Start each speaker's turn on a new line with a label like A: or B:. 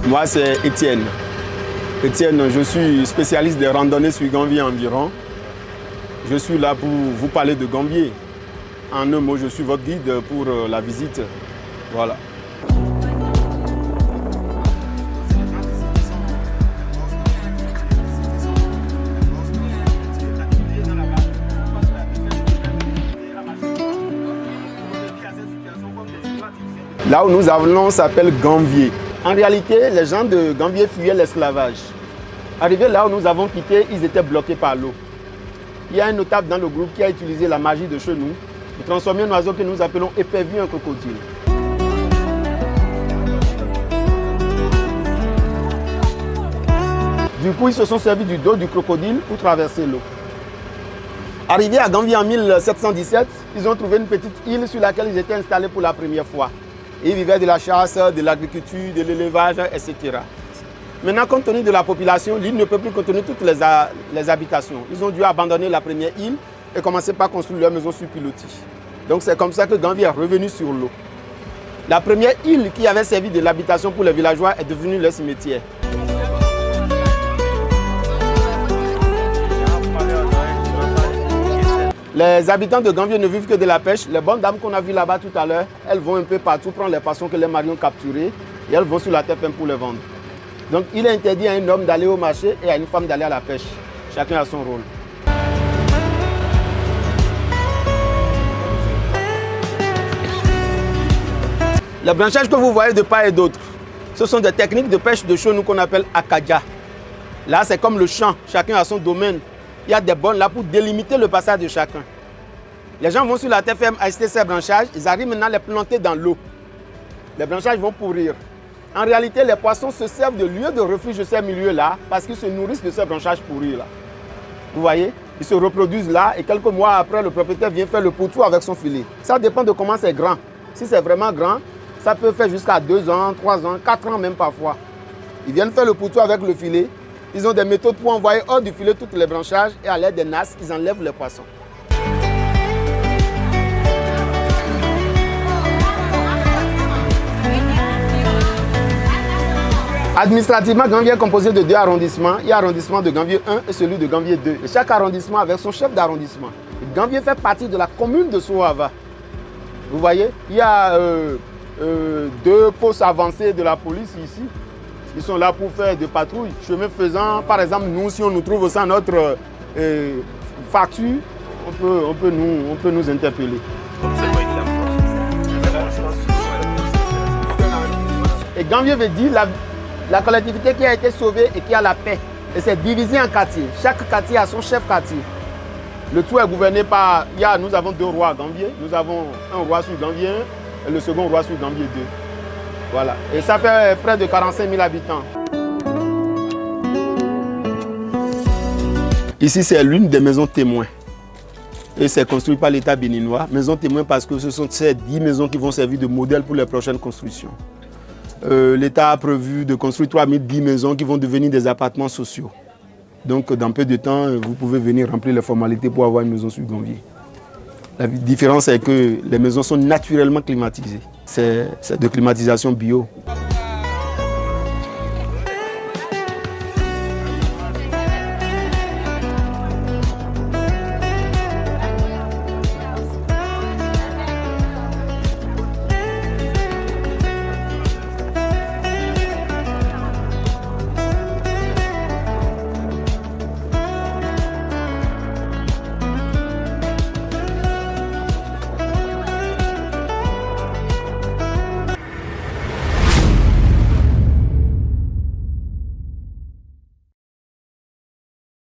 A: Moi, c'est Étienne. Étienne, je suis spécialiste des randonnées sur Gambier environ. Je suis là pour vous parler de Gambier. En un mot, je suis votre guide pour la visite. Voilà. Là où nous allons s'appelle Gambier. En réalité, les gens de Gambier fuyaient l'esclavage. Arrivés là où nous avons quitté, ils étaient bloqués par l'eau. Il y a un notable dans le groupe qui a utilisé la magie de chez nous pour transformer un oiseau que nous appelons épervier en crocodile. Du coup, ils se sont servis du dos du crocodile pour traverser l'eau. Arrivés à Gambier en 1717, ils ont trouvé une petite île sur laquelle ils étaient installés pour la première fois. Ils vivaient de la chasse, de l'agriculture, de l'élevage, etc. Maintenant, compte tenu de la population, l'île ne peut plus contenir toutes les habitations. Ils ont dû abandonner la première île et commencer par construire leur maison sur pilotis. Donc c'est comme ça que Gambier est revenu sur l'eau. La première île qui avait servi de l'habitation pour les villageois est devenue leur cimetière. Les habitants de Gambier ne vivent que de la pêche. Les bonnes dames qu'on a vues là-bas tout à l'heure, elles vont un peu partout prendre les poissons que les maris ont capturés et elles vont sur la terre ferme pour les vendre. Donc il est interdit à un homme d'aller au marché et à une femme d'aller à la pêche. Chacun a son rôle. Les branchages que vous voyez de part et d'autre, ce sont des techniques de pêche de chez nous qu'on appelle akadja. Là, c'est comme le champ, chacun a son domaine. Il y a des bornes là pour délimiter le passage de chacun. Les gens vont sur la terre ferme acheter ces branchages, ils arrivent maintenant à les planter dans l'eau. Les branchages vont pourrir. En réalité, les poissons se servent de lieu de refuge de ces milieux-là parce qu'ils se nourrissent de ces branchages pourris là. Vous voyez, ils se reproduisent là et quelques mois après, le propriétaire vient faire le pourtour avec son filet. Ça dépend de comment c'est grand. Si c'est vraiment grand, ça peut faire jusqu'à 2 ans, 3 ans, 4 ans même parfois. Ils viennent faire le pourtour avec le filet. Ils ont des méthodes pour envoyer hors du filet toutes les branchages et à l'aide des nasses, ils enlèvent les poissons. Administrativement, Gambier est composé de 2 arrondissements. Il y a l'arrondissement de Gambier 1 et celui de Gambier 2. Et chaque arrondissement avec son chef d'arrondissement. Gambier fait partie de la commune de Soava. Vous voyez, il y a 2 postes avancés de la police ici. Ils sont là pour faire des patrouilles. Chemin faisant, par exemple, nous, si on nous trouve sans notre facture, on peut nous interpeller. Et Gambier veut dire la collectivité qui a été sauvée et qui a la paix. Et c'est divisé en quartiers. Chaque quartier a son chef quartier. Le tout est gouverné par... Nous avons 2 rois à Gambier. Nous avons un roi sur Gambier 1 et le second roi sur Gambier 2. Voilà. Et ça fait près de 45 000 habitants. Ici, c'est l'une des maisons témoins. Et c'est construit par l'État béninois. Maison témoin parce que ce sont ces 10 maisons qui vont servir de modèle pour les prochaines constructions. L'État a prévu de construire 3010 maisons qui vont devenir des appartements sociaux. Donc, dans peu de temps, vous pouvez venir remplir les formalités pour avoir une maison sur Gambier. La différence est que les maisons sont naturellement climatisées. C'est de climatisation bio.